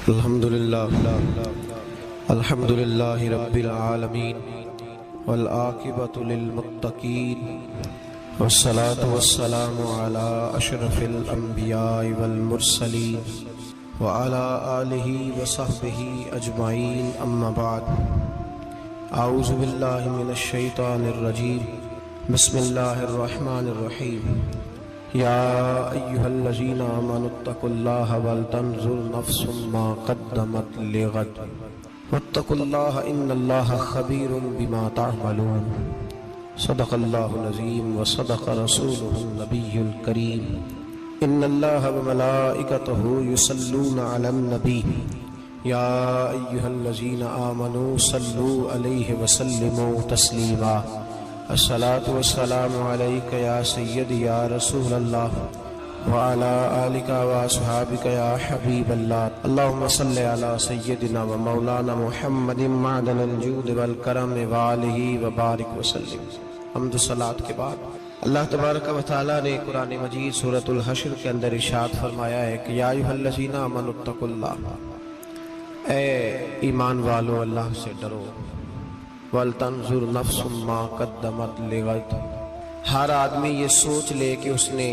الحمد للہ رب العالمین والعاقبۃ للمتقین والصلاة والسلام علی اشرف الانبیاء والمرسلین وعلی آلہ وصحبہ اجمعین، اما بعد۔ اعوذ باللہ من الشیطان الرجیم، بسم اللہ الرحمن الرحیم۔ یا ایہا الذین آمنوا اتقوا اللہ ولتنظر نفس ما قدمت لغد واتقوا اللہ ان اللہ خبیر بما تعملون۔ صدق اللہ العظیم وصدق رسولہ النبی الکریم۔ ان اللہ وملائکتہ یصلون علی النبی یا ایہا الذین آمنوا صلوا علیہ وسلموا تسلیما۔ الصلاۃ والسلام علیک یا سیدی یا رسول اللہ وعلی آلک واصحابک یا حبیب اللہ۔ اللہم صلی علی سیدنا و مولانا محمد معدن الجود والکرم وآلہ وبارک وسلم۔ حمد و صلاۃ کے بعد اللہ تبارک و تعالیٰ نے قرآن مجید سورۃ الحشر کے اندر ارشاد فرمایا ہے کہ یا ایھا الذین آمنوا اتقوا اللہ، اے ایمان والو اللہ سے ڈرو۔ وَلْتَنْظُرْ نَفْسٌ مَا قَدَّمَتْ لِغَدٍ، ہر آدمی یہ سوچ لے کہ اس نے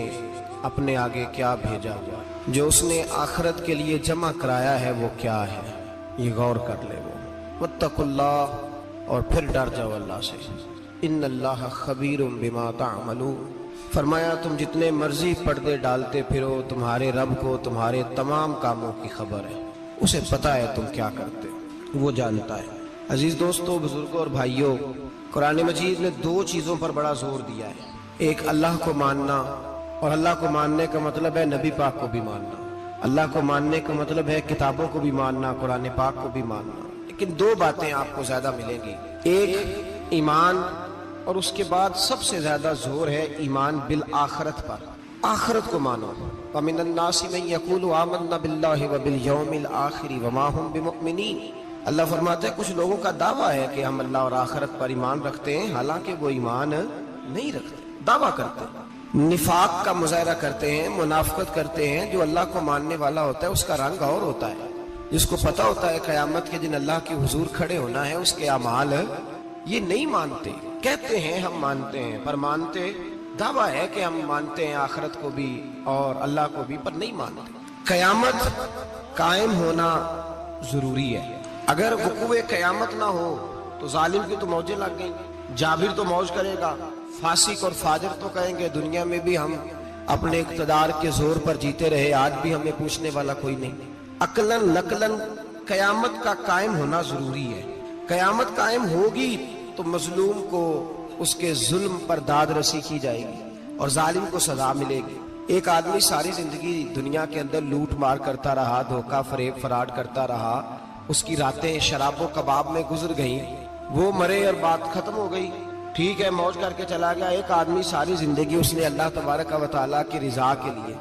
اپنے آگے کیا بھیجا ہوا، جو اس نے آخرت کے لیے جمع کرایا ہے وہ کیا ہے، یہ غور کر لے وہ۔ وَاتَّقُوا اللَّهَ، اور پھر ڈر جاؤ اللہ سے۔ إِنَّ اللَّهَ خَبِيرٌ بِمَا تَعْمَلُونَ، فرمایا تم جتنے مرضی پردے ڈالتے پھرو، تمہارے رب کو تمہارے تمام کاموں کی خبر ہے، اسے پتہ ہے تم کیا کرتے، وہ جانتا ہے۔ عزیز دوستو، بزرگوں اور بھائیوں، قرآن مجید نے دو چیزوں پر بڑا زور دیا ہے۔ ایک اللہ کو ماننا، اور اللہ کو ماننے کا مطلب ہے نبی پاک کو بھی ماننا۔ اللہ کو ماننے کا مطلب ہے کتابوں کو بھی ماننا، قرآن پاک کو بھی ماننا۔ لیکن دو باتیں آپ کو زیادہ ملیں گی، ایک ایمان، اور اس کے بعد سب سے زیادہ زور ہے ایمان بالآخرت پر۔ آخرت کو مانو۔ وَمِنَ النَّاسِ مَن يَقُولُ آمَنَّا بِاللَّهِ وَبِالْيَوْمِ الْآخِرِ وَمَا هُم بِمُؤْمِنِينَ۔ اللہ فرماتے ہیں کچھ لوگوں کا دعویٰ ہے کہ ہم اللہ اور آخرت پر ایمان رکھتے ہیں، حالانکہ وہ ایمان نہیں رکھتے، دعویٰ کرتے ہیں، نفاق کا مظاہرہ کرتے ہیں، منافقت کرتے ہیں۔ جو اللہ کو ماننے والا ہوتا ہے اس کا رنگ اور ہوتا ہے، جس کو پتہ ہوتا ہے قیامت کے دن اللہ کے حضور کھڑے ہونا ہے، اس کے اعمال یہ نہیں مانتے، کہتے ہیں ہم مانتے ہیں، پر مانتے، دعویٰ ہے کہ ہم مانتے ہیں آخرت کو بھی اور اللہ کو بھی، پر نہیں مانتے۔ قیامت قائم ہونا ضروری ہے۔ اگر وقوع قیامت نہ ہو تو ظالم کی تو موجیں لگ گئیں، جابر تو موج کرے گا، فاسق اور فاجر تو کہیں گے دنیا میں بھی ہم اپنے اقتدار کے زور پر جیتے رہے، آج بھی ہمیں پوچھنے والا کوئی نہیں۔ عقلاً نقلاً قیامت کا قائم ہونا ضروری ہے۔ قیامت قائم ہوگی تو مظلوم کو اس کے ظلم پر داد رسی کی جائے گی اور ظالم کو سزا ملے گی۔ ایک آدمی ساری زندگی دنیا کے اندر لوٹ مار کرتا رہا، دھوکہ فریب فراڈ کرتا رہا، اس کی راتیں شراب و کباب میں گزر گئیں، وہ مرے اور بات ختم ہو گئی، ٹھیک ہے، موج کر کے چلا گیا۔ ایک آدمی ساری زندگی اس نے اللہ تبارک و تعالیٰ کی رضا کے لیے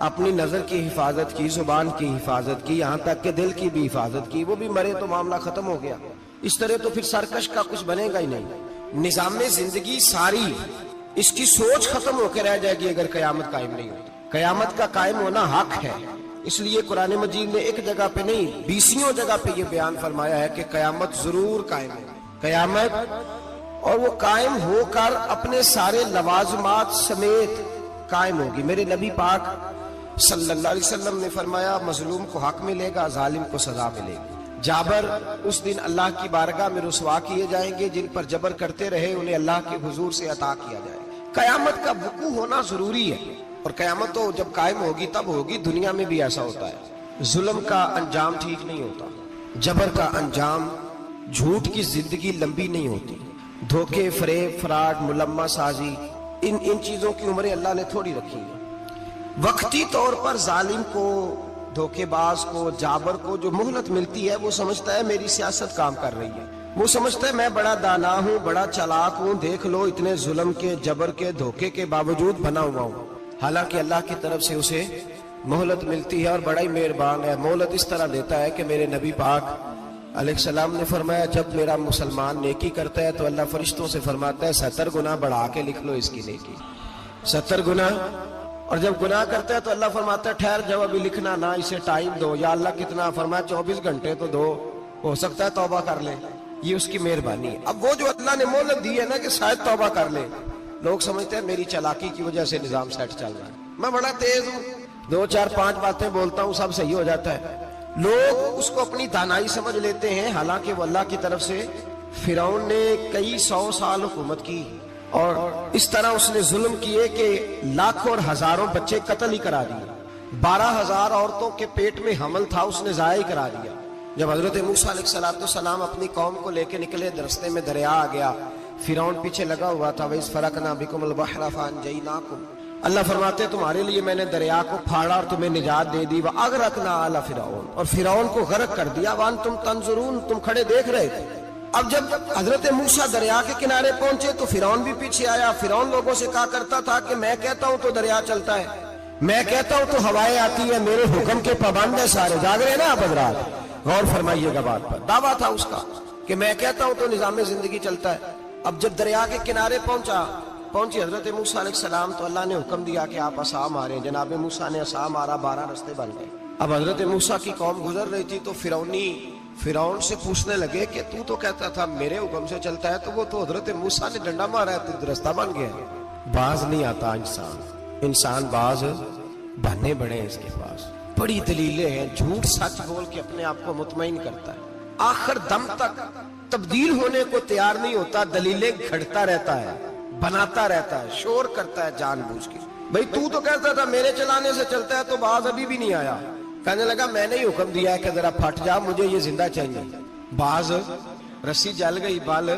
اپنی نظر کی حفاظت کی، زبان کی حفاظت کی، یہاں تک کہ دل کی بھی حفاظت کی، وہ بھی مرے تو معاملہ ختم ہو گیا۔ اس طرح تو پھر سرکش کا کچھ بنے گا ہی نہیں۔ نظام زندگی ساری اس کی سوچ ختم ہو کے رہ جائے گی اگر قیامت قائم نہیں ہوتی۔ قیامت کا قائم ہونا حق ہے، اس لیے قرآن مجید نے ایک جگہ پہ نہیں 20 جگہ پہ یہ بیان فرمایا ہے کہ قیامت ضرور قائم ہے، قیامت، اور وہ قائم ہو کر اپنے سارے لوازمات سمیت قائم ہوگی۔ میرے نبی پاک صلی اللہ علیہ وسلم نے فرمایا مظلوم کو حق ملے گا، ظالم کو سزا ملے گی۔ جابر اس دن اللہ کی بارگاہ میں رسوا کیے جائیں گے، جن پر جبر کرتے رہے انہیں اللہ کے حضور سے عطا کیا جائے گا۔ قیامت کا وقوع ہونا ضروری ہے، اور قیامت تو جب قائم ہوگی تب ہوگی۔ دنیا میں بھی ایسا ہوتا ہے، ظلم کا انجام ٹھیک نہیں ہوتا، جبر کا انجام، جھوٹ کی زندگی لمبی نہیں ہوتی، دھوکے فریب فراڈ ملمہ سازی، ان چیزوں کی عمریں اللہ نے تھوڑی رکھی ہیں۔ وقتی طور پر ظالم کو، دھوکے باز کو، جابر کو جو مہلت ملتی ہے وہ سمجھتا ہے میری سیاست کام کر رہی ہے، وہ سمجھتا ہے میں بڑا دانا ہوں، بڑا چلاک ہوں، دیکھ لو اتنے ظلم کے، جبر کے، دھوکے کے باوجود بنا ہوا ہوں۔ حالانکہ اللہ کی طرف سے اسے مہلت ملتی ہے اور بڑا ہی مہربان ہے۔ مہلت اس طرح دیتا ہے کہ میرے نبی پاک علیہ السلام نے فرمایا جب میرا مسلمان نیکی کرتا ہے تو اللہ فرشتوں سے فرماتا ہے 70 گنا بڑھا کے لکھ لو اس کی نیکی، 70 گنا اور جب گناہ کرتا ہے تو اللہ فرماتا ہے ٹھہر جاؤ ابھی لکھنا نہ، اسے ٹائم دو. یا اللہ کتنا؟ فرمایا 24 گھنٹے تو دو، ہو سکتا ہے توبہ کر لے. یہ اس کی مہربانی ہے. اب وہ جو اللہ نے مہلت دی ہے نا کہ شاید توبہ کر لے، لوگ سمجھتے ہیں میری چالاکی کی وجہ سے نظام سیٹ چل رہا ہے، میں بڑا تیز ہوں، 2 4 5 باتیں بولتا ہوں سب صحیح ہو جاتا ہے. لوگ اس کو اپنی دانائی سمجھ لیتے ہیں، حالانکہ وہ اللہ کی طرف سے. فرعون نے کئی 100 سال حکومت کی اور اس طرح اس نے ظلم کیے کہ لاکھوں اور ہزاروں بچے قتل ہی کرا دیے. 12,000 عورتوں کے پیٹ میں حمل تھا، اس نے ضائع کرا دیا. جب حضرت موسیٰ علیہ السلام اپنی قوم کو لے کے نکلے، راستے میں دریا آ گیا، فرعون پیچھے لگا ہوا تھا. وَإِذْ فَرَقْنَا بِكُمُ الْبَحْرَ فَأَنْجَيْنَاكُمْ. اللہ فرماتے تمہارے لیے میں نے دریا کو پھاڑا اور تمہیں نجات دے دی. وَأَغْرَقْنَا آلَ فِرْعَوْنَ، اور فرعون کو غرق کر دیا. وَأَنْتُمْ تَنْظُرُونَ، تم کھڑے دیکھ رہے تھے. اب جب حضرت موسیٰ دریا کے کنارے پہنچے تو فرعون بھی پیچھے آیا. فرعون لوگوں سے کہا کرتا تھا کہ میں کہتا ہوں تو دریا چلتا ہے، میں کہتا ہوں تو ہوائیں آتی ہے، میرے حکم کے پابند ہے سارے. جاگ رہے نا آپ حضرات؟ غور فرمائیے گا بات پر. دعویٰ تھا اس کا کہ میں کہتا ہوں تو نظام زندگی چلتا ہے. اب جب دریا کے کنارے پہنچی حضرت موسیٰ علیہ السلام تو اللہ نے حکم دیا کہ آپ عصا ماریں. جناب موسیٰ نے عصا مارا، 12 رستے بن گئے. اب حضرت موسیٰ کی قوم گزر رہی تھی تو فرعون سے پوچھنے لگے کہ تو کہتا تھا میرے حکم سے چلتا ہے، تو وہ تو حضرت موسیٰ نے ڈنڈا مارا ہے تو رستہ بن گیا. باز نہیں آتا انسان باز بننے بڑے ہیں اس کے پاس، بڑی دلیلیں ہیں. جھوٹ سچ بول کے اپنے آپ کو مطمئن کرتا ہے، آخر دم تک تبدیل ہونے کو تیار نہیں ہوتا. دلیلیں گھڑتا رہتا ہے، بناتا رہتا ہے، شور کرتا ہے جان بوجھ کے. بھئی تو کہتا تھا میرے چلانے سے چلتا ہے، تو باز ابھی بھی نہیں آیا. کہنے لگا میں نے ہی حکم دیا ہے کہ ذرا پھٹ جا، مجھے یہ زندہ چاہیے. باز رسی جل گئی بال.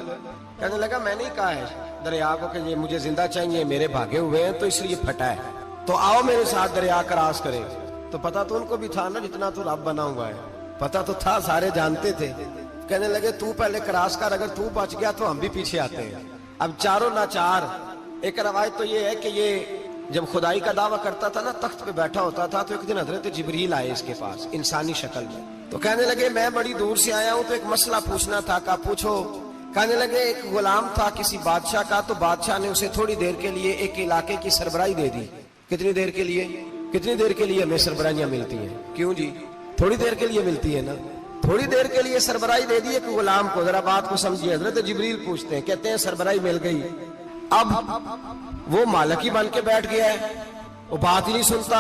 کہنے لگا میں نے ہی کہا ہے دریا کو کہ یہ مجھے زندہ چاہیے، میرے بھاگے ہوئے ہیں تو اس لیے پھٹا ہے، تو آؤ میرے ساتھ دریا کراس کرے. تو پتا تو ان کو بھی تھا نا جتنا تو رب بنا ہوا ہے، پتا تو تھا، سارے جانتے تھے. کہنے لگے تو پہلے کراس کر، اگر تو بچ گیا تو ہم بھی پیچھے آتے ہیں. اب چاروں ناچار. ایک روایت تو یہ ہے کہ یہ جب خدائی کا دعویٰ کرتا تھا نا، تخت پہ بیٹھا ہوتا تھا، تو ایک دن حضرت جبریل آئے اس کے پاس انسانی شکل میں. تو کہنے لگے میں بڑی دور سے آیا ہوں تو ایک مسئلہ پوچھنا تھا. کہا پوچھو. کہنے لگے ایک غلام تھا کسی بادشاہ کا، تو بادشاہ نے اسے تھوڑی دیر کے لیے ایک علاقے کی سربراہی دے دی. کتنی دیر کے لیے ہمیں سربراہیاں ملتی ہیں؟ کیوں جی؟ تھوڑی دیر کے لیے ملتی ہے نا. تھوڑی دیر کے لیے سربراہی دے دی ایک غلام کو. ذرا بات کو سمجھیے. حضرت جبریل پوچھتے ہیں، کہتے ہیں سربراہی مل گئی. اب وہ مالک ہی بن کے بیٹھ گیا ہے، وہ بات ہی نہیں سنتا.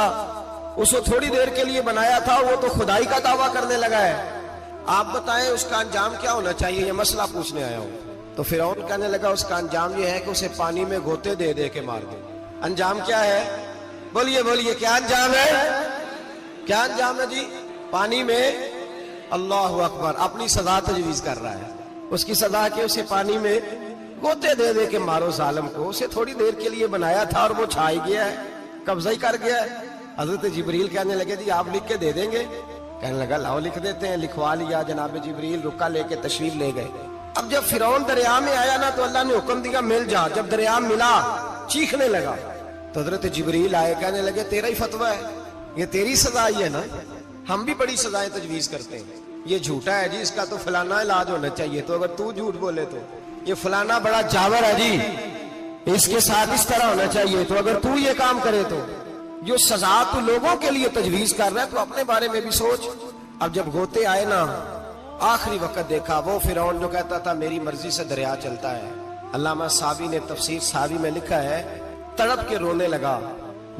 اس کو تھوڑی دیر کے لیے بنایا تھا، وہ تو خدائی کا دعویٰ کرنے لگا ہے. آپ بتائیں اس کا انجام کیا ہونا چاہیے؟ یہ مسئلہ پوچھنے آیا ہوں. تو فرعون کہنے لگا اس کا انجام یہ ہے کہ اسے پانی میں گوتے دے دے کے مار دے. انجام کیا ہے؟ بولیے کیا انجام ہے؟ کیا انجام ہے جی؟ پانی میں. اللہ اکبر. اپنی سزا تجویز کر رہا ہے. اس کی سزا کہ اسے پانی میں گوتے دے دے کے مارو ظالم کو. اسے تھوڑی دیر کے لیے بنایا تھا اور وہ چھائی گیا ہے، قبضہ ہی کر گیا ہے. حضرت جبریل کہنے لگے جی آپ لکھ کے دے دیں گے؟ کہنے لگا لاؤ لکھ دیتے ہیں. لکھوا لیا. جناب جبریل رکا لے کے تشریف لے گئے. اب جب فرعون دریا میں آیا نا تو اللہ نے حکم دیا مل جا. جب دریا ملا چیخنے لگا تو حضرت جبریل آئے. کہنے لگے تیرا ہی فتویٰ ہے، یہ تیری سزا ہی ہے نا. ہم بھی بڑی سزائیں تجویز کرتے ہیں. یہ جھوٹا ہے جی، اس کا تو فلانا علاج ہونا چاہیے. تو اگر تو جھوٹ بولے تو یہ فلانا بڑا جاور ہے جی، اس کے ساتھ اس طرح ہونا چاہیے. تو اگر تو یہ کام کرے تو جو سزا تو لوگوں کے لیے تجویز کر رہا ہے تو اپنے بارے میں بھی سوچ. اب جب گوتے آئے نا، آخری وقت دیکھا وہ فرعون جو کہتا تھا میری مرضی سے دریا چلتا ہے. علامہ صابی نے تفسیر صابی میں لکھا ہے تڑپ کے رونے لگا.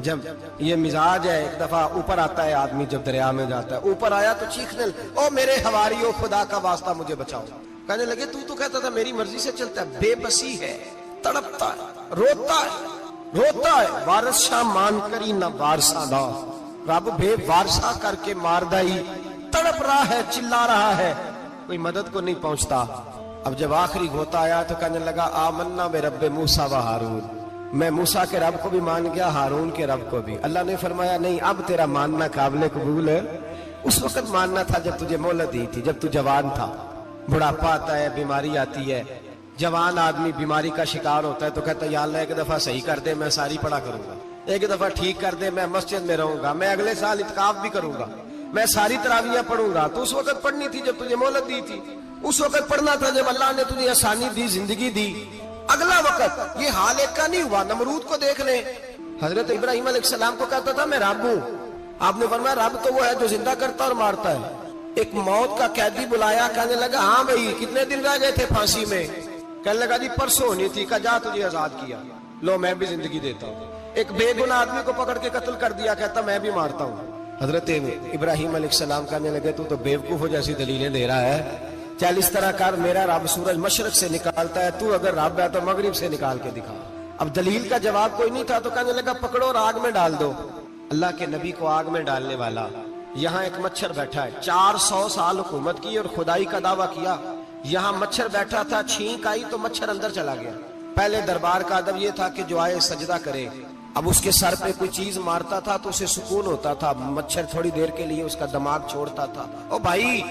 جب یہ مزاج ہے، ایک دفعہ اوپر آتا ہے آدمی جب دریا میں جاتا ہے، اوپر آیا تو چیخنے او میرے حواریو خدا کا واسطہ مجھے بچاؤ. کہنے لگے تو کہتا تھا میری مرضی سے چلتا ہے. بے بسی ہے، تڑپتا ہے، روتا ہے. وارث شاہ مان کری نہ وارثہ دا، رب بے وارثہ کر کے مار دائی. تڑپ رہا ہے، چلا رہا ہے، کوئی مدد کو نہیں پہنچتا. اب جب آخری گھوتا آیا تو کہنے لگا آمنا برب موسیٰ و ہارون. میں موسیٰ کے رب کو بھی مان گیا، ہارون کے رب کو بھی. اللہ نے فرمایا نہیں، اب تیرا ماننا قابل قبول ہے. اس وقت ماننا تھا جب تجھے مہلت دی تھی، جب تو جوان تھا. بڑھاپا آتا ہے، بیماری آتی ہے، جوان آدمی بیماری کا شکار ہوتا ہے تو کہتا ہے یا اللہ ایک دفعہ صحیح کر دے، میں ساری پڑھا کروں گا. ایک دفعہ ٹھیک کر دے، میں مسجد میں رہوں گا، میں اگلے سال اعتکاف بھی کروں گا، میں ساری تراویحیں پڑھوں گا. تو اس وقت پڑھنی تھی جب تجھے مہلت دی تھی. اس وقت پڑھنا تھا جب اللہ نے تجھے آسانی دی، زندگی دی. اگلا وقت یہ حال ایک کا نہیں ہوا. نمرود کو دیکھ لیں، حضرت ابراہیم علیہ السلام کو کہتا تھا میں رب ہوں. آپ نے فرمایا رب تو وہ ہے جو زندہ کرتا اور مارتا ہے. ایک موت کا قیدی بلایا, کہنے لگا ہاں بھائی کتنے دن رہ گئے تھے پھانسی میں؟ کہنے لگا جی پرسوں ہونی تھی. کہا جا تجھے آزاد کیا, لو میں بھی زندگی دیتا ہوں. ایک بے گناہ آدمی کو پکڑ کے قتل کر دیا, کہتا میں بھی مارتا ہوں. حضرت ابراہیم علیہ السلام کہنے لگے تو بیوقوفوں جیسی دلیلیں دے رہا ہے, چل اس طرح کر, میرا رب سورج مشرق سے نکالتا ہے, تو اگر رب ہے تو مغرب سے نکال کے دکھا. اب دلیل کا جواب کوئی نہیں تھا تو کہنے لگا پکڑو اور آگ میں ڈال دو. اللہ کے نبی کو آگ میں ڈالنے والا, یہاں ایک مچھر بیٹھا ہے, 400 سال حکومت کی اور خدائی کا دعویٰ کیا. یہاں مچھر بیٹھا تھا, چھینک آئی تو مچھر اندر چلا گیا. پہلے دربار کا ادب یہ تھا کہ جو آئے سجدہ کرے. اب اس کے سر پہ کوئی چیز مارتا تھا تو اسے سکون ہوتا تھا, مچھر تھوڑی دیر کے لیے اس کا دماغ چھوڑتا تھا. او بھائی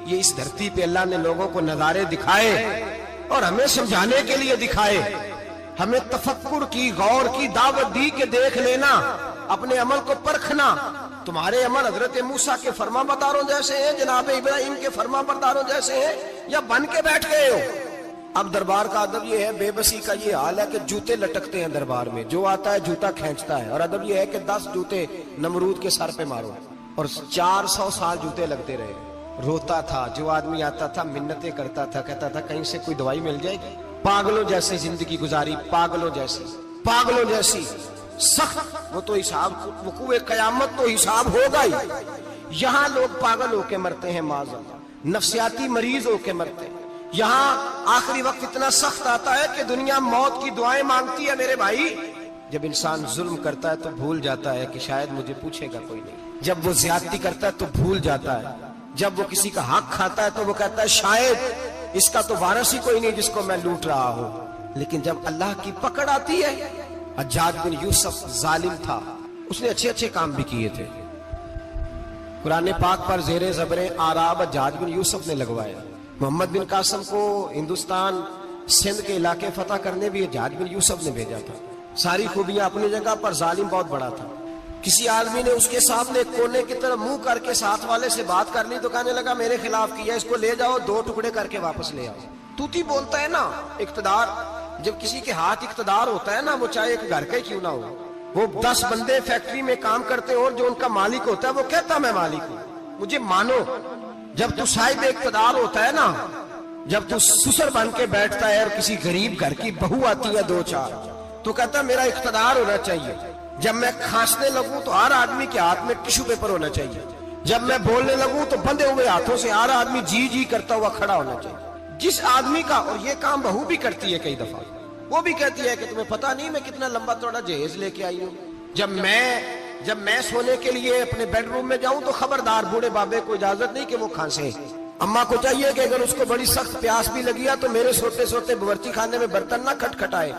یہ اس دھرتی پہ اللہ نے لوگوں کو نظارے دکھائے اور ہمیں سمجھانے کے لیے دکھائے, ہمیں تفکر کی, غور کی دعوت دی کہ دیکھ لینا, اپنے عمل کو پرکھنا. تمہارے عمل حضرت موسیٰ کے فرما برداروں جیسے ہیں, جناب ابراہیم کے فرما برداروں جیسے ہیں, یا بن کے بیٹھ گئے ہو؟ اب دربار کا ادب یہ ہے, بے بسی کا یہ حال ہے کہ جوتے لٹکتے ہیں دربار میں, جو آتا ہے جوتا کھینچتا ہے. اور ادب یہ ہے کہ 10 جوتے نمرود کے سر پہ مارو, اور 400 سال جوتے لگتے رہے. روتا تھا, جو آدمی آتا تھا منتیں کرتا تھا, کہتا تھا کہیں سے کوئی دوائی مل جائے گی. پاگلوں جیسی زندگی گزاری, پاگلوں جیسی سخت. وہ تو حساب وقوع قیامت تو حساب ہوگا ہی. یہاں لوگ پاگل ہو کے مرتے ہیں, معذاللہ نفسیاتی مریض ہو کے مرتے ہیں. یہاں آخری وقت اتنا سخت آتا ہے کہ دنیا موت کی دعائیں مانگتی ہے. میرے بھائی جب انسان ظلم کرتا ہے تو بھول جاتا ہے کہ شاید مجھے پوچھے گا کوئی نہیں. جب وہ زیادتی کرتا ہے تو بھول جاتا ہے. جب وہ کسی کا حق کھاتا ہے تو وہ کہتا ہے شاید اس کا تو وارث ہی کوئی نہیں جس کو میں لوٹ رہا ہوں. لیکن جب اللہ کی پکڑ آتی ہے, حجاج بن یوسف ظالم تھا, اس نے اچھے کام بھی کیے تھے. قرآن پاک پر زیر زبر آراب حجاج بن یوسف نے لگوایا. محمد بن قاسم کو ہندوستان سندھ کے علاقے فتح کرنے بھی حجاج بن یوسف نے بھیجا تھا. ساری خوبیاں اپنی جگہ پر, ظالم بہت بڑا تھا. کسی آدمی نے اس کے سامنے کونے کی طرف منہ کر کے ساتھ والے سے بات کر لی تو کہنے لگا میرے خلاف کیا, اس کو لے جاؤ 2 ٹکڑے کر کے واپس لے آؤ. توتی بولتا ہے نا اقتدار, جب کسی کے ہاتھ اقتدار ہوتا ہے نا, وہ چاہے ایک گھر کا ہی کیوں نہ ہو, وہ 10 بندے فیکٹری میں کام کرتے اور جو ان کا مالک ہوتا ہے وہ کہتا میں مالک ہوں, مجھے مانو. جب تو صاحب اقتدار ہوتا ہے نا, جب تو سسر بن کے بیٹھتا ہے اور کسی غریب گھر کی بہو آتی ہے 2-4 تو کہتا میرا اقتدار ہونا چاہیے. جب میں کھانسنے لگوں تو ہر آدمی کے ہاتھ میں ٹشو پیپر ہونا چاہیے. جب میں بولنے لگوں تو بندے ہوئے ہاتھوں سے ہر آدمی جی کرتا ہوا کھڑا ہونا چاہیے. جس آدمی کا, اور یہ کام بہو بھی کرتی ہے کئی دفعہ, وہ بھی کہتی ہے کہ تمہیں پتا نہیں میں کتنا لمبا چوڑا جہیز لے کے آئی ہوں. جب میں سونے کے لیے اپنے بیڈ روم میں جاؤں تو خبردار بوڑھے بابے کو اجازت نہیں کہ وہ کھانسے. اماں کو چاہیے کہ اگر اس کو بڑی سخت پیاس بھی لگی ہے تو میرے سوتے باورچی خانے میں برتن نہ کھٹکھٹائے.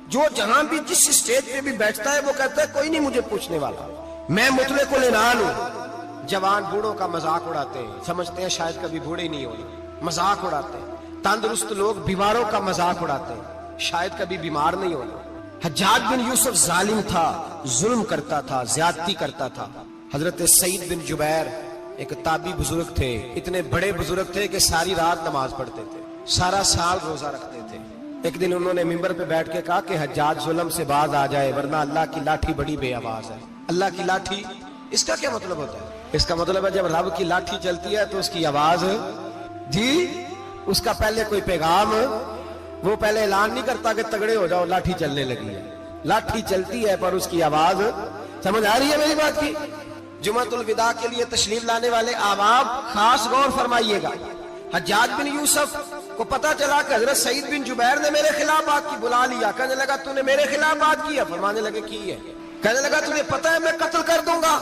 جو جہاں بھی جس اسٹیج پہ بھی بیٹھتا ہے وہ کہتا ہے کوئی نہیں مجھے پوچھنے والا, میں مطلق العنان ہوں. جوان بوڑھوں کا مذاق اڑاتے ہیں, سمجھتے ہیں شاید کبھی بوڑھے نہیں ہوئے, مذاق اڑاتے ہیں. تندرست لوگ بیماروں کا مذاق اڑاتے ہیں, شاید کبھی بیمار نہیں ہونا. حجاج بن یوسف ظالم تھا, ظلم کرتا تھا, زیادتی کرتا تھا. حضرت سعید بن جبیر ایک تابعی بزرگ تھے, اتنے بڑے بزرگ تھے کہ ساری رات نماز پڑھتے تھے, سارا سال روزہ رکھتے تھے. ایک دن انہوں نے ممبر پہ بیٹھ کے کہا کہ حجاج ظلم سے باز آ جائے ورنہ اللہ کی لاٹھی بڑی بے آواز ہے. اللہ کی لاٹھی, اس کا کیا مطلب ہوتا ہے؟ اس کا مطلب ہے جب رب کی لاٹھی چلتی ہے تو اس کی آواز, جی اس کا پہلے کوئی پیغام, وہ پہلے اعلان نہیں کرتا کہ تگڑے ہو جاؤ لاٹھی چلنے لگی ہے. لاٹھی چلتی ہے پر اس کی آواز, سمجھ آ رہی ہے میری بات کی؟ جمعۃ الوداع کے لیے تشریف لانے والے احباب خاص غور فرمائیے گا. حجاج بن یوسف کو پتا چلا کہ حضرت سعید بن جبیر نے میرے خلاف بات کی, بلا لیا. کہنے لگا تو نے میرے خلاف بات کی ہے؟ فرمانے لگے کی ہے. کہنے لگا تجھے پتا ہے میں قتل کر دوں گا.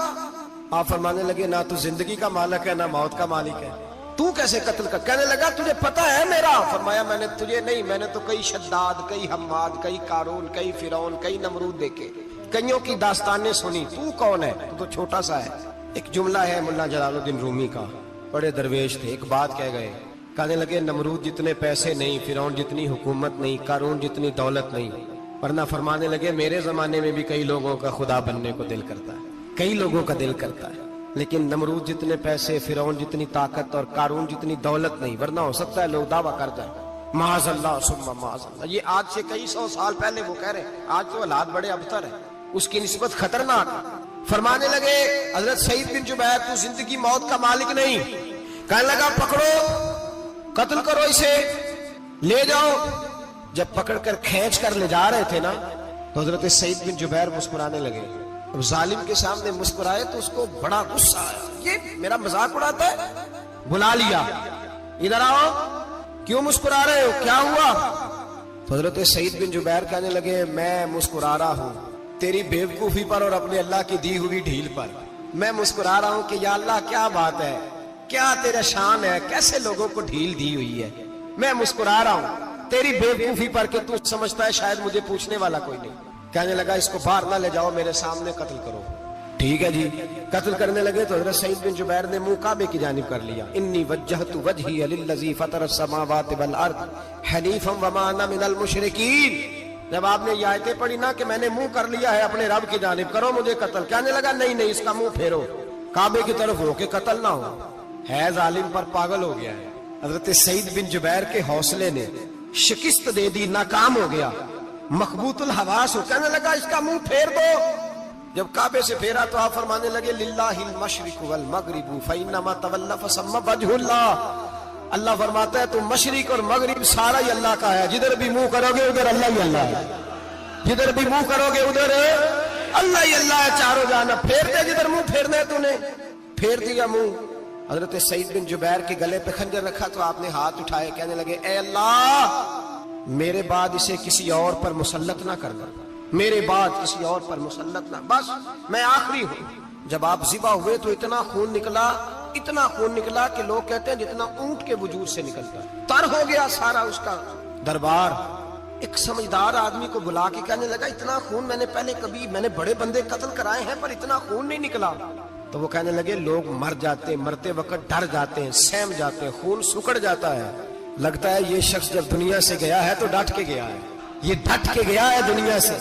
آپ فرمانے لگے نہ تو زندگی کا مالک ہے نہ موت کا مالک ہے, تو کیسے قتل کر؟ کہنے لگا تجھے پتا ہے میرا؟ فرمایا میں نے تجھے نہیں, میں نے تو کئی شداد, کئی حماد, کئی قارون, کئی فرعون, کئی نمرود دیکھے, کئیوں کی داستانیں سنی. تو کون ہے؟ تو چھوٹا سا ہے. ایک جملہ ہے ملا جلال الدین رومی کا, بڑے درویش تھے, ایک بات کہہ گئے. کہنے لگے نمرود جتنے پیسے نہیں, فرعون جتنی حکومت نہیں, قارون جتنی دولت نہیں, ورنہ فرمانے لگے میرے زمانے میں بھی کئی لوگوں کا خدا بننے کو دل کرتا ہے, کئی لوگوں کا دل کرتا ہے, لیکن نمرود جتنے پیسے, فرعون جتنی طاقت اور قارون جتنی دولت نہیں, ورنہ ہو سکتا ہے لوگ دعویٰ کر جائیں معاذ اللہ ثم معاذ اللہ. یہ آج سے کئی 100 سال پہلے وہ کہہ رہے ہیں, آج تو حالات بڑے ابتر ہیں. اس کی نسبت خطرناک. فرمانے لگے حضرت سعید بن جبیر تو زندگی موت کا مالک نہیں. کہنے لگا پکڑو قتل کرو اسے لے جاؤ. جب پکڑ کر کھینچ کر لے جا رہے تھے نا تو حضرت سعید بن جبیر مسکرانے لگے. اب ظالم کے سامنے مسکرائے تو اس کو بڑا غصہ آیا, یہ میرا مذاق اڑاتا ہے. بلا لیا, ادھر آؤ, کیوں مسکرا رہے ہو, کیا ہوا؟ تو حضرت سعید بن جبیر کہنے لگے میں مسکرا رہا ہوں تیری بیوقوفی پر اور اپنے اللہ کی دی ہوئی ڈھیل پر. میں مسکرا رہا ہوں کہ یا اللہ کیا بات ہے, کیا تیرا شان ہے, کیسے لوگوں کو ڈھیل دی ہوئی ہے. میں مسکرا رہا ہوں تیری بیوقوفی پر کہ تو سمجھتا ہے شاید مجھے پوچھنے والا کوئی نہیں. کہنے لگا اس کو باہر نہ لے جاؤ, میرے سامنے قتل کرو. ٹھیک ہے جی. قتل کرنے لگے تو حضرت سعید بن جبیر نے منہ کعبے کی جانب کر لیا. انی وجہت وجہی للذی فطر السماوات والارض حنیفا وما انا من المشرکین. جب آپ نے یہ آیتیں پڑھی نا کہ میں نے منہ کر لیا ہے اپنے رب کی جانب, کرو مجھے قتل. کہنے لگا نہیں نہیں, اس کا منہ پھیرو, کعبے کی طرف ہو کے قتل نہ ہو. ہے ظالم پر پاگل ہو گیا ہے. حضرت سعید بن جبیر کے حوصلے نے شکست دے دی, ناکام ہو گیا, مخبوط الحواس ہو. کہنے لگا اس کا منہ پھیر دو. جب کعبے سے پھیرا تو آپ فرمانے لگے للہ المشرق والمغرب فانما تولى فثم وجه اللہ. اللہ فرماتا ہے تو مشرق اور مغرب سارا ہی اللہ کا ہے, جدھر بھی منہ کرو گے ادھر اللہ ہی اللہ ہے, جدھر بھی منہ کرو گے ادھر اللہ ہی اللہ ہے. چاروں جانب پھیر دے, جدھر منہ پھیرنا ہے تو نے پھیر دیا منہ. حضرت سعید بن جبیر کے گلے پہ خنجر رکھا تو آپ نے ہاتھ اٹھائے, کہنے لگے اے اللہ میرے بعد اسے کسی اور پر مسلط نہ کرنا, میرے بعد کسی اور پر مسلط نہ, بس میں آخری ہوں. جب آپ ذبح ہوئے تو اتنا خون نکلا کہ لوگ کہتے ہیں جتنا اونٹ کے وجود سے نکلتا ہے. تر ہو گیا سارا اس کا دربار. ایک سمجھدار آدمی کو بلا کے کہنے لگا اتنا خون میں نے بڑے بندے قتل کرائے ہیں پر اتنا خون نہیں نکلا. تو وہ کہنے لگے لوگ مر جاتے ہیں, مرتے وقت ڈر جاتے ہیں, سہم جاتے ہیں, خون سکڑ جاتا ہے. لگتا ہے یہ شخص جب دنیا سے گیا ہے تو ڈٹ کے گیا ہے, یہ ڈٹ کے گیا ہے دنیا سے.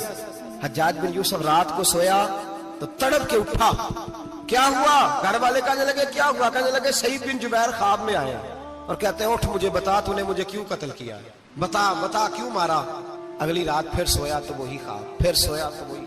حجاج بن یوسف رات کو سویا تو تڑپ کے اٹھا, کیا ہوا؟ گھر والے کہنے لگے کیا ہوا؟ کہنے لگے سعید بن جبیر خواب میں آئے اور کہتے ہیں اٹھ مجھے بتا تو نے مجھے کیوں قتل کیا, بتا کیوں مارا. اگلی رات پھر سویا تو وہی خواب, پھر سویا تو وہی.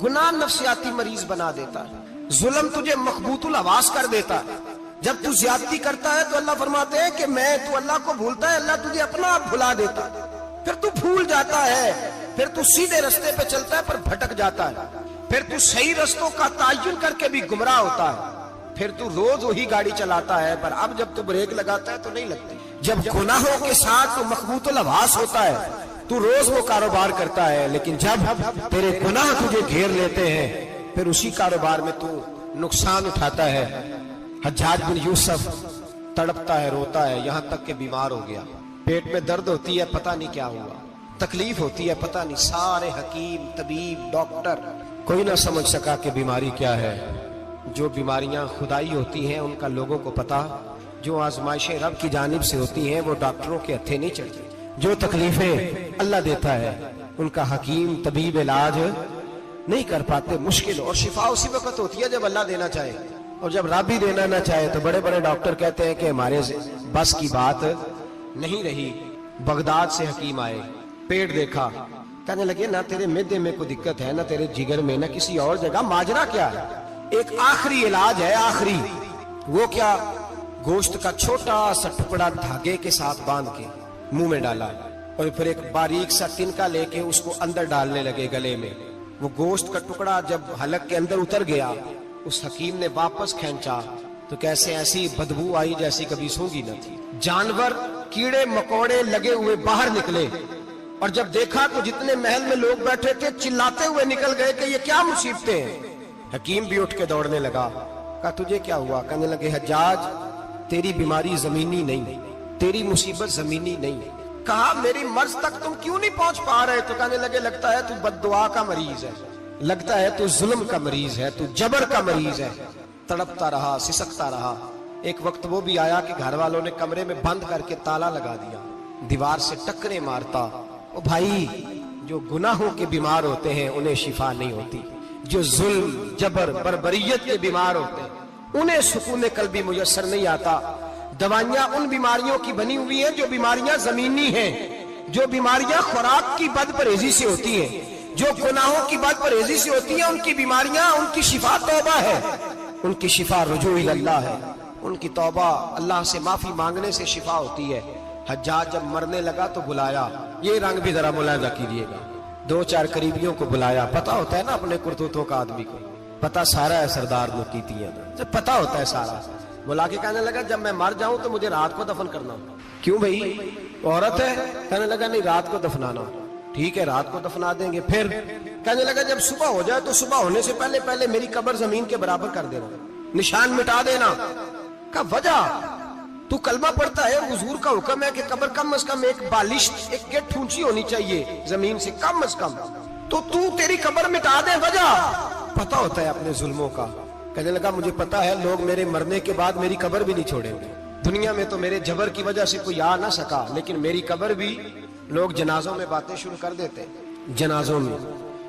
گناہ نفسیاتی مریض بنا دیتا ہے, ظلم تجھے مخبوط الحواس کر دیتا ہے. جب تو زیادتی کرتا ہے تو اللہ فرماتے ہیں کہ تو اللہ کو بھولتا ہے, اللہ تجھے اپنا آپ بھلا دیتا ہے. پھر تو بھول جاتا ہے, پھر تو سیدھے رستے پہ چلتا ہے پر بھٹک جاتا ہے, پھر تو صحیح رستوں کا تعین کر کے بھی گمراہ ہوتا ہے, پھر تو روز وہی گاڑی چلاتا ہے پر اب جب تو بریک لگاتا ہے تو نہیں لگتی. جب گناہوں کے ساتھ تو مخبوط الحواس ہوتا ہے تو روز وہ کاروبار کرتا ہے, لیکن جب تیرے گناہ تجھے گھیر لیتے ہیں پھر اسی کاروبار میں تو نقصان اٹھاتا ہے. حجاج بن یوسف تڑپتا ہے, روتا ہے, یہاں تک کہ بیمار ہو گیا. پیٹ میں درد ہوتی ہے, پتہ نہیں کیا ہوا, تکلیف ہوتی ہے, پتہ نہیں. سارے حکیم, طبیب, ڈاکٹر کوئی نہ سمجھ سکا کہ بیماری کیا ہے. جو بیماریاں خدائی ہوتی ہیں ان کا لوگوں کو پتا, جو آزمائشیں رب کی جانب سے ہوتی ہیں وہ ڈاکٹروں کے ہتھے نہیں چڑھتی. جو تکلیفیں اللہ دیتا ہے ان کا حکیم طبیب علاج نہیں کر پاتے, مشکل. اور شفا اسی وقت ہوتی ہے جب اللہ دینا چاہے, اور جب رب ہی دینا نہ چاہے تو بڑے بڑے ڈاکٹر کہتے ہیں کہ ہمارے بس کی بات نہیں رہی. بغداد سے حکیم آئے, پیٹ دیکھا, کہنے لگے نہ تیرے معدے میں کوئی دقت ہے, نہ تیرے جگر میں, نہ کسی اور جگہ, ماجرا کیا ہے؟ ایک آخری علاج ہے, آخری. وہ کیا؟ گوشت کا چھوٹا سا ٹکڑا دھاگے کے ساتھ باندھ کے منہ میں ڈالا اور پھر ایک باریک سا تنکا لے کے اس کو اندر ڈالنے لگے گلے میں. وہ گوشت کا ٹکڑا جب حلق کے اندر اتر گیا, اس حکیم نے واپس کھینچا تو کیسے ایسی بدبو آئی جیسی کبھی سونگی نہ تھی. جانور, کیڑے مکوڑے لگے ہوئے باہر نکلے, اور جب دیکھا تو جتنے محل میں لوگ بیٹھے تھے چلاتے ہوئے نکل گئے کہ یہ کیا مصیبتیں ہیں. حکیم بھی اٹھ کے دوڑنے لگا. کہا تجھے کیا ہوا؟ کہنے لگے حجاج تیری بیماری زمینی نہیں, تیری مصیبت زمینی نہیں. کہا میری مرض تک تم کیوں نہیں پہنچ پا رہے؟ تو کہنے لگے لگتا ہے تو بد دعا کا مریض ہے, لگتا ہے تو ظلم کا مریض ہے, تو جبر کا مریض ہے. تڑپتا رہا, سسکتا رہا. ایک وقت وہ بھی آیا کہ گھر والوں نے کمرے میں بند کر کے تالا لگا دیا, دیوار سے ٹکرے مارتا. او بھائی, جو گناہوں کے بیمار ہوتے ہیں انہیں شفا نہیں ہوتی, جو ظلم, جبر, بربریت کے بیمار ہوتے ہیں انہیں سکون قلبی میسر نہیں آتا. دوائیاں ان بیماریوں کی بنی ہوئی ہیں جو بیماریاں زمینی ہیں, جو بیماریاں خوراک کی بد پرہیزی سے ہوتی ہیں, جو گناہوں کی بد پرہیزی سے ہوتی ہیں ان کی بیماریاں، ان کی شفا توبہ ہے، ان کی شفا رجوع اللہ ہے، ان کی توبہ اللہ سے معافی مانگنے سے شفا ہوتی ہے۔ حجاج جب مرنے لگا تو بلایا، یہ رنگ بھی ذرا ملاحظہ کیجئے گا، 2-4 قریبیوں کو بلایا، پتہ ہوتا ہے نا اپنے کرتوتوں کا آدمی کو، پتہ سارا ہے سردار لوکیتیاں جب پتہ ہوتا ہے سارا، بلا کے کہنے لگا جب میں مر جاؤں تو مجھے رات کو دفن کرنا ہو۔ کیوں بھئی عورت ہے؟ کہنے لگا نہیں رات کو دفنانا، ٹھیک ہے رات کو دفنا دیں گے۔ پھر کہنے لگا جب صبح ہو جائے تو صبح ہونے سے پہلے پہلے میری قبر زمین کے برابر کر دینا، نشان مٹا دینا۔ کا وجہ تو کلمہ پڑھتا ہے، حضور کا حکم ہے کہ قبر کم از کم ایک بالش ایک گٹ اونچی ہونی چاہیے زمین سے کم از کم، تو تیری قبر مٹا دے، وجہ پتہ ہوتا ہے اپنے ظلموں کا۔ کہنے لگا مجھے پتا ہے لوگ میرے مرنے کے بعد میری قبر بھی نہیں چھوڑیں گے، دنیا میں تو میرے جبر کی وجہ سے کوئی آ نہ سکا، لیکن میری قبر بھی لوگ جنازوں میں باتیں شروع کر دیتے ہیں۔ جنازوں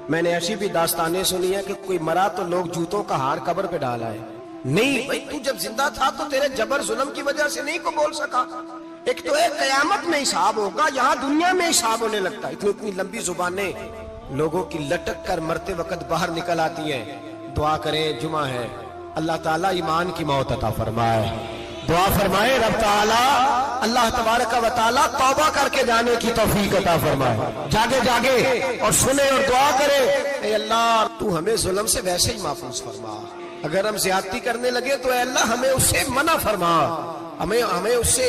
میں نے ایسی بھی داستانیں سنی ہیں کہ کوئی مرا تو لوگ جوتوں کا ہار قبر پہ ڈالا ہے۔ نہیں بھائی تو جب زندہ تھا تو تیرے جبر ظلم کی وجہ سے نہیں کو بول سکا۔ ایک تو ایک قیامت میں حساب ہوگا، یہاں دنیا میں حساب ہونے لگتا ہے۔ اتنی لمبی زبانیں لوگوں کی لٹک کر مرتے وقت باہر نکل آتی ہیں۔ دعا کریں، جمعہ ہے، اللہ تعالیٰ ایمان کی موت عطا فرمائے، دعا فرمائے رب تعالیٰ اللہ تبارک و تعالیٰ توبہ کر کے جانے کی توفیق عطا فرمائے، جاگے جاگے اور سنے اور دعا کرے، اے اللہ تو ہمیں ظلم سے ویسے ہی محفوظ فرما، اگر ہم زیادتی کرنے لگے تو اے اللہ ہمیں اس سے منع فرما، ہمیں اس سے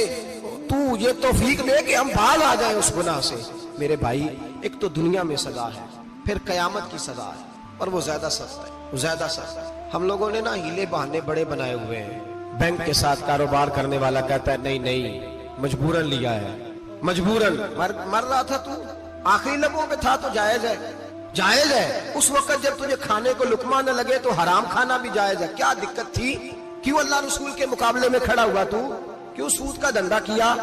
تو یہ توفیق دے کہ ہم باز آ جائیں اس گناہ سے۔ میرے بھائی ایک تو دنیا میں سزا ہے، پھر قیامت کی سزا ہے، اور وہ زیادہ سخت ہے، وہ زیادہ سخت ہے۔ ہم لوگوں نے نا ہیلے بہانے بڑے بنائے ہوئے ہیں۔ بینک کے ساتھ کاروبار کرنے والا کہتا ہے نہیں نہیں مجبوراً لیا ہے، مجبوراً مر رہا تھا تو آخری لمحوں پہ تھا تو جائز ہے، جائز ہے۔ اس وقت جب تجھے کھانے کو لقمہ نہ لگے تو حرام کھانا بھی جائز ہے۔ کیا دقت تھی؟ کیوں اللہ رسول کے مقابلے میں کھڑا ہوا تو؟ کیوں سود کا دھندا کیا؟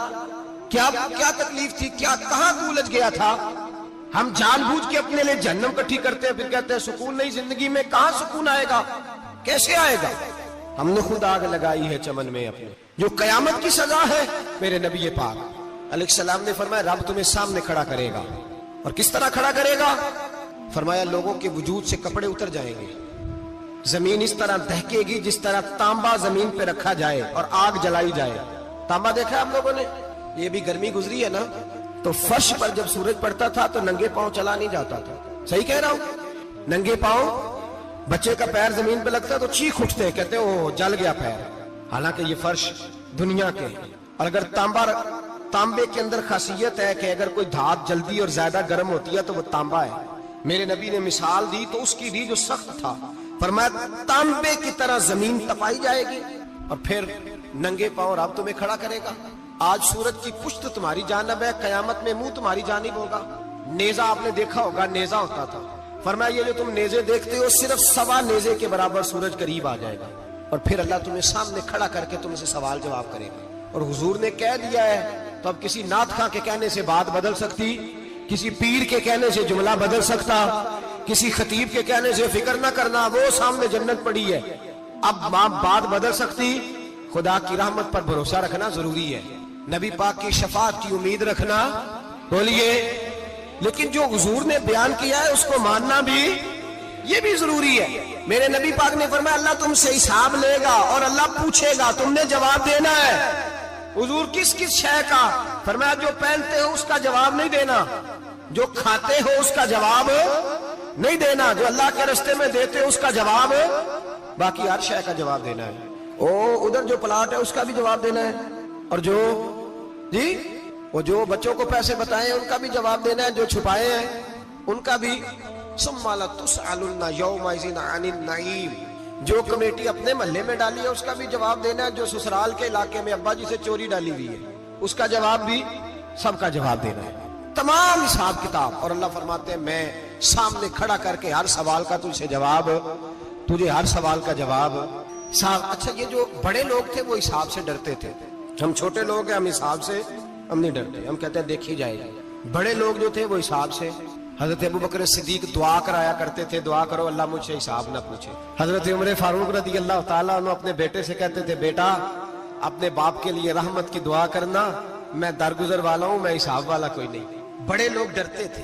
کیا تکلیف تھی؟ کیا کہاں تو الجھ گیا تھا؟ ہم جان بوجھ کے اپنے لیے جہنم کٹھی کرتے ہیں، پھر کہتے ہیں سکون نہیں زندگی میں۔ کہاں سکون آئے گا؟ کیسے آئے گا؟ ہم نے خود آگ لگائی ہے چمن میں اپنے۔ جو قیامت کی سزا ہے، میرے نبی پاک علیہ السلام نے فرمایا رب تمہیں سامنے کھڑا کرے گا، اور کس طرح کھڑا کرے گا؟ فرمایا لوگوں کے وجود سے کپڑے اتر جائیں گے، زمین اس طرح دہکے گی جس طرح تانبا زمین پہ رکھا جائے اور آگ جلائی جائے۔ تانبا دیکھا ہم لوگوں نے؟ یہ بھی گرمی گزری ہے نا، تو فرش پر جب سورج پڑتا تھا تو ننگے پاؤں چلا نہیں جاتا تھا، صحیح کہہ رہا ہوں؟ ننگے پاؤں، بچے کا پیر زمین پہ لگتا ہے تو چیخ اٹھتے، کہتے او جل گیا پیر، حالانکہ یہ فرش دنیا کے۔ اور اگر تانبے کے اندر خاصیت ہے کہ اگر کوئی دھات جلدی اور زیادہ گرم ہوتی ہے تو وہ تانبا ہے۔ میرے نبی نے مثال دی تو اس کی دی جو سخت تھا، فرمایا تانبے کی طرح زمین تپائی جائے گی، اور پھر ننگے پاؤں رب تمہیں کھڑا کرے گا۔ آج سورج کی پشت تمہاری جانب ہے، قیامت میں منہ تمہاری جانب ہوگا۔ نیزہ آپ نے دیکھا ہوگا، نیزہ ہوتا تھا، فرمایا یہ جو تم نیزے دیکھتے ہو صرف 1.25 نیزے کے برابر سورج قریب آ جائے گا، اور پھر اللہ تمہیں سامنے کھڑا کر کے تم سے سوال جواب کرے گا۔ اور حضور نے کہہ دیا ہے تو اب کسی نعت خواں کے کہنے سے بات بدل سکتی، کسی پیر کے کہنے سے جملہ بدل سکتا، کسی خطیب کے کہنے سے فکر نہ کرنا وہ سامنے جنت پڑی ہے، اب بات بدل سکتی؟ خدا کی رحمت پر بھروسہ رکھنا ضروری ہے، نبی پاک کی شفاعت کی امید رکھنا، بولیے، لیکن جو حضور نے بیان کیا ہے اس کو ماننا بھی یہ بھی ضروری ہے۔ میرے نبی پاک نے فرمایا اللہ تم سے حساب لے گا اور اللہ پوچھے گا، تم نے جواب دینا ہے۔ حضور کس شے کا؟ فرمایا جو پہنتے ہو اس کا جواب نہیں دینا، جو کھاتے ہو اس کا جواب نہیں دینا، جو اللہ کے راستے میں دیتے ہو اس کا جواب، باقی ہر شے کا جواب دینا ہے۔ ادھر جو پلاٹ ہے اس کا بھی جواب دینا ہے، اور جو بچوں کو پیسے بتائے ان کا بھی جواب دینا ہے، جو چھپائے ہیں ان کا بھی۔ ثم لتسألن یومئذ عن النعیم، جو کمیٹی اپنے محلے میں ڈالی ہے اس کا بھی جواب دینا ہے، جو سسرال کے علاقے میں ابا جی سے چوری ڈالی ہوئی ہے اس کا جواب بھی، سب کا جواب دینا ہے، تمام حساب کتاب۔ اور اللہ فرماتے ہیں میں سامنے کھڑا کر کے ہر سوال کا تجھے ہر سوال کا جواب صاحب۔ اچھا یہ جو بڑے لوگ تھے وہ حساب سے ڈرتے تھے، ہم چھوٹے لوگ ہیں ہم حساب سے ہم نہیں ڈرتے، ہم کہتے ہیں دیکھی جائے گا۔ بڑے لوگ جو تھے وہ حساب سے، حضرت ابوبکر صدیق دعا کرایا کرتے تھے، دعا کرو اللہ مجھ سے حساب نہ پوچھے۔ حضرت عمر فاروق رضی اللہ تعالیٰ عنہ اپنے بیٹے سے کہتے تھے بیٹا اپنے باپ کے لیے رحمت کی دعا کرنا، میں درگزر والا ہوں، میں حساب والا کوئی نہیں۔ بڑے لوگ ڈرتے تھے،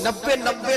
90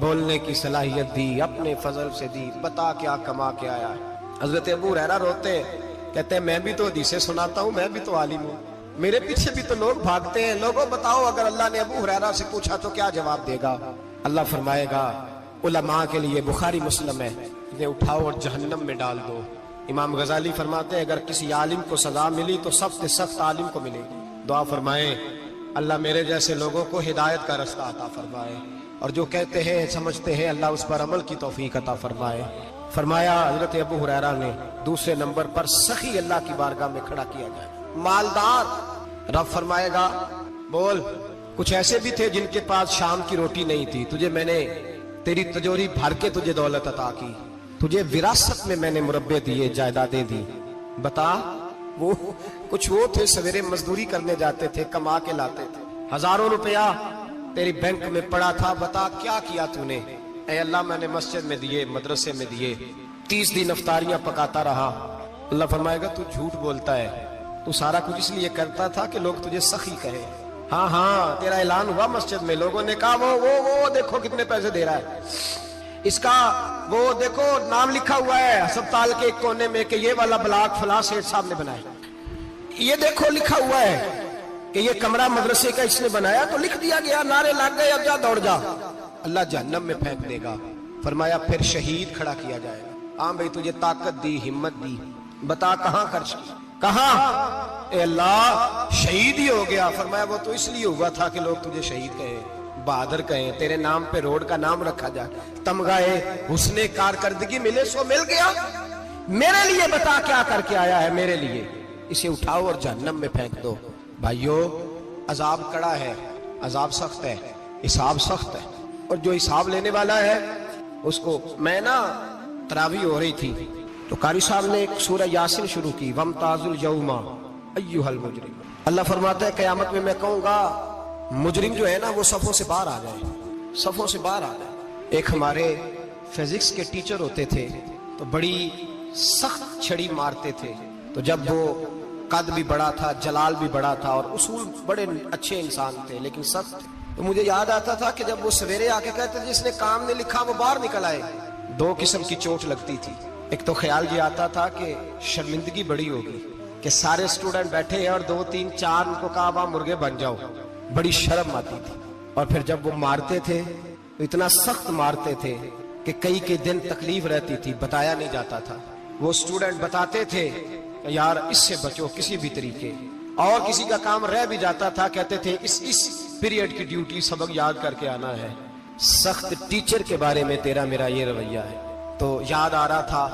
بولنے کی صلاحیت دی، اپنے فضل سے دی، بتا کیا کما کے آیا ہے۔ حضرت ابو ہریرہ روتے ہیں، کہتے ہیں میں بھی تو حدیثیں سناتا ہوں، میں بھی تو عالم ہوں، میرے پیچھے بھی تو لوگ بھاگتے ہیں، لوگوں بتاؤ اگر اللہ نے ابو ہریرہ سے پوچھا تو کیا جواب دے گا؟ اللہ فرمائے گا علماء کے لیے، بخاری مسلم ہے، انہیں اٹھاؤ اور جہنم میں ڈال دو۔ امام غزالی فرماتے ہیں اگر کسی عالم کو سزا ملی تو سخت سے سخت عالم کو ملے گی۔ دعا فرمائے اللہ میرے جیسے لوگوں کو ہدایت کا رستہ عطا فرمائے، اور جو کہتے ہیں سمجھتے ہیں اللہ اس پر عمل کی توفیق عطا فرمائے۔ فرمایا حضرت ابو ہریرہ نے دوسرے نمبر پر سخی اللہ کی بارگاہ میں کھڑا کیا جائے، مالدار۔ رب فرمائے گا بول، کچھ ایسے بھی تھے جن کے پاس شام کی روٹی نہیں تھی، تجھے میں نے تیری تجوری بھر کے تجھے دولت عطا کی، تجھے وراثت میں میں نے مربے دیے، جائیدادیں دی۔ بتا وہ کچھ وہ تھے سویرے مزدوری کرنے جاتے تھے، کما کے لاتے تھے، ہزاروں روپیہ تیری بینک میں پڑا تھا، بتا کیا کیا تو نے؟ اے اللہ میں نے مسجد میں دیے، مدرسے میں دیے، 30 دن افطاریاں پکاتا رہا۔ اللہ فرمائے گا تو جھوٹ بولتا ہے، تو سارا کچھ اس لیے کرتا تھا کہ لوگ تجھے سخی کہے۔ ہاں ہاں تیرا اعلان ہوا مسجد میں، لوگوں نے کہا وہ دیکھو کتنے پیسے دے رہا ہے، اس کا وہ دیکھو نام لکھا ہوا ہے ہسپتال کے ایک کونے میں کہ یہ والا بلاک فلاں سیٹھ صاحب نے بنایا، یہ دیکھو لکھا ہوا ہے کہ یہ کمرہ مدرسے کا اس نے بنایا، تو لکھ دیا گیا، نعرے لگ گئے، اب جا دوڑ جا۔ اللہ جہنم میں پھینک دے گا۔ فرمایا پھر شہید کھڑا کیا جائے گا۔ ہاں بھائی تجھے طاقت دی، ہمت دی، بتا کہاں خرچ کی، کہاں؟ اے اللہ شہید ہی ہو گیا۔ فرمایا وہ تو اس لیے ہوا تھا کہ لوگ تجھے شہید کہیں، بہادر کہیں، تیرے نام پہ روڈ کا نام رکھا جائے، تمغہ حسن کارکردگی ملے، سو مل گیا۔ میرے لیے بتا کیا کر کے آیا ہے، میرے لیے، اسے اٹھاؤ اور جہنم میں پھینک دو۔ بھائیو عذاب کڑا ہے، عذاب سخت ہے، حساب سخت ہے، اور جو حساب لینے والا ہے اس کو، میں نا تراویح ہو رہی تھی تو قاری صاحب نے ایک سورہ یاسین شروع کی، وَامْتَازُوا الْيَوْمَ أَيُّهَا الْمُجْرِمُونَ۔ اللہ فرماتا ہے قیامت میں کہوں گا مجرم جو ہے نا وہ صفوں سے باہر آ جائے، صفوں سے باہر آ جائے۔ ایک ہمارے فزکس کے ٹیچر ہوتے تھے تو بڑی سخت چھڑی مارتے تھے، تو جب وہ قد بھی بڑا تھا، جلال بھی بڑا تھا، اور اصول بڑے اچھے انسان تھے لیکن سخت، تو مجھے یاد آتا تھا کہ جب وہ سویرے آ کے کہتے جس نے کام نہیں لکھا وہ باہر نکل آئے، دو قسم کی چوٹ لگتی تھی۔ ایک تو خیال یہ آتا تھا کہ شرمندگی بڑی ہوگی کہ سارے اسٹوڈنٹ بیٹھے ہیں اور 2 3 4 ان کو کہا وہاں مرغے بن جاؤ، بڑی شرم آتی تھی۔ اور پھر جب وہ مارتے تھے تو اتنا سخت مارتے تھے کہ کئی دن تکلیف رہتی تھی، بتایا نہیں جاتا تھا۔ وہ اسٹوڈنٹ بتاتے تھے کہ یار اس سے بچو کسی بھی طریقے، اور کسی کا کام رہ بھی جاتا تھا کہتے تھے اس پیریڈ کی ڈیوٹی سبق یاد کر کے آنا ہے۔ سخت ٹیچر کے بارے میں تیرا میرا یہ رویہ ہے۔ تو یاد آ رہا تھا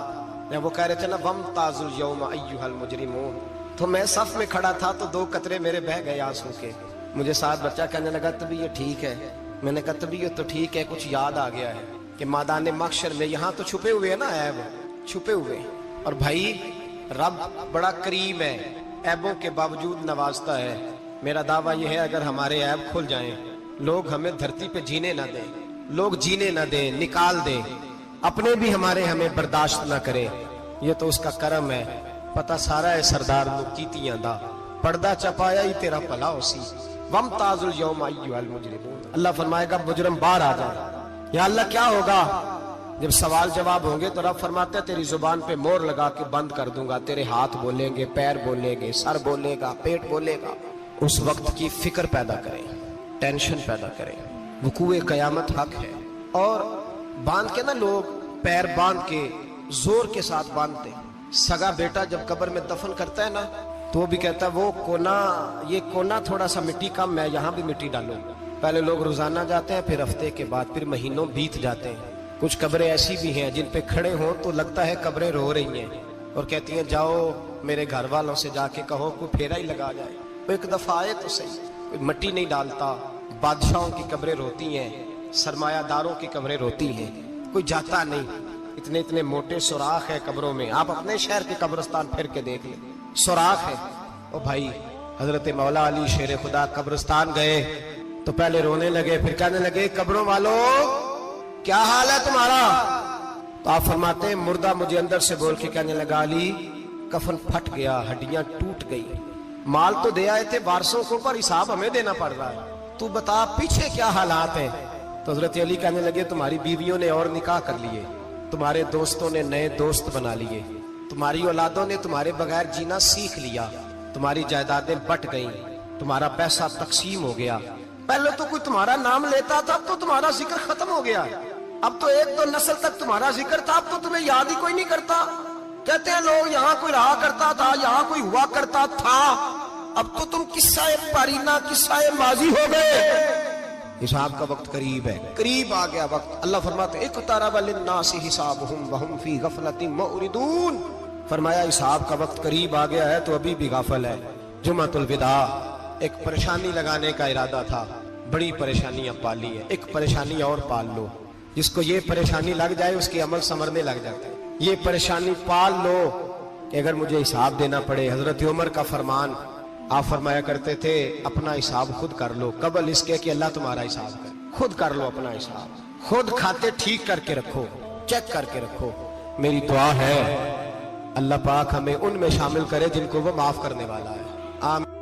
جب وہ کہہ رہے تھے نا وَامْتَازُوا الْيَوْمَ أَيُّهَا الْمُجْرِمُونَ، تو میں صف میں کھڑا تھا تو 2 قطرے میرے بہہ گئے آنسو کے۔ مجھے ساتھ بچہ کہنے لگا طبیعت ٹھیک ہے، میں نے کہا طبیعت تو ٹھیک ہے، کچھ یاد آ گیا ہے کہ میدان محشر میں یہاں تو چھپے ہوئے ہیں نا عیب، چھپے ہوئے، اور بھائی رب بڑا کریم ہے، عیبوں کے باوجود نوازتا ہے۔ میرا دعویٰ یہ ہے اگر ہمارے عیب کھل جائیں، لوگ ہمیں دھرتی پہ جینے نہ دیں، لوگ جینے نہ دیں، نکال دیں، اپنے بھی ہمیں برداشت نہ کریں، یہ تو اس کا کرم ہے۔ پتہ سارا ہے سردار کیتیاں دا، پردہ چپایا ہی تیرا بھلا ہو سی۔ وَامْتَازُوا الْيَوْمَ أَيُّهَا الْمُجْرِمُونَ، اللہ فرمائے گا مجرم باہر آ جائے۔ یا اللہ کیا ہوگا؟ جب سوال جواب ہوں گے تو رب فرماتے ہیں تیری زبان پہ مور لگا کے بند کر دوں گا، تیرے ہاتھ بولیں گے، پیر بولیں گے، سر بولے گا، پیٹ بولے گا۔ اس وقت کی فکر پیدا کریں، ٹینشن پیدا کریں، وقوع قیامت حق ہے۔ اور باندھ کے نا لوگ پیر باندھ کے زور کے ساتھ باندھتے، سگا بیٹا جب قبر میں دفن کرتا ہے نا تو وہ بھی کہتا ہے وہ کونا، یہ کونا تھوڑا سا مٹی کم ہے، یہاں بھی مٹی ڈالو۔ پہلے لوگ روزانہ جاتے ہیں، پھر ہفتے کے بعد، پھر مہینوں بیت جاتے ہیں۔ کچھ قبریں ایسی بھی ہیں جن پہ کھڑے ہوں تو لگتا ہے قبریں رو رہی ہیں اور کہتی ہیں جاؤ میرے گھر والوں سے جا کے کہو کوئی پھیرا ہی لگا جائے، ایک دفعہ آئے تو صحیح۔ کوئی مٹی نہیں ڈالتا، بادشاہوں کی قبریں روتی ہیں، سرمایہ داروں کی قبریں روتی ہیں، کوئی جاتا نہیں۔ اتنے موٹے سوراخ ہے قبروں میں، آپ اپنے شہر کے قبرستان پھر کے دیکھ لیں، سوراخ ہے۔ او بھائی حضرت مولا علی شیر خدا قبرستان گئے تو پہلے رونے لگے، پھر کہنے لگے قبروں والوں کیا حال ہے تمہارا؟ تو آپ فرماتے ہیں مردہ مجھے اندر سے بول کے کہنے لگا علی کفن پھٹ گیا، ہڈیاں ٹوٹ گئی، مال تو دے آئے تھے وارثوں کو پر حساب ہمیں دینا پڑ رہا ہے، تو بتا پیچھے کیا حالات ہیں۔ تو حضرت علی کہنے لگے تمہاری بیویوں نے اور نکاح کر لیے، تمہارے دوستوں نے نئے دوست بنا لیے، تمہاری اولادوں نے تمہارے بغیر جینا سیکھ لیا، تمہاری جائیدادیں بٹ گئیں، تمہارا پیسہ تقسیم ہو گیا۔ پہلے تو کوئی تمہارا نام لیتا تھا، اب تو تمہارا ذکر ختم ہو گیا، اب تو ایک دو نسل تک تمہارا ذکر تھا، اب تو تمہیں یاد ہی کوئی نہیں کرتا۔ کہتے ہیں لوگ یہاں کوئی رہا کرتا تھا، یہاں کوئی ہوا کرتا تھا، اب تو تم قصہ پارینہ قصہ ماضی ہو گئے۔ حساب کا وقت قریب ہے، قریب آ گیا وقت۔ اللہ فرماتے ہیں اقترب للناس حسابهم وهم فی غفلۃ معرضون، فرمایا حساب کا وقت قریب آ گیا ہے تو ابھی بھی غافل ہے۔ جمعۃ الوداع ایک پریشانی لگانے کا ارادہ تھا، بڑی پریشانیاں پالی ہے، ایک پریشانی اور پال لو، جس کو یہ پریشانی لگ جائے اس کے عمل ثمرنے لگ جاتے ہیں۔ یہ پریشانی پال لو کہ اگر مجھے حساب دینا پڑے۔ حضرت عمر کا فرمان، آپ فرمایا کرتے تھے اپنا حساب خود کر لو قبل اس کے کہ اللہ تمہارا حساب کرے۔ خود کر لو اپنا حساب، خود کھاتے ٹھیک کر کے رکھو، چیک کر کے رکھو۔ میری دعا ہے اللہ پاک ہمیں ان میں شامل کرے جن کو وہ معاف کرنے والا ہے۔ آمین۔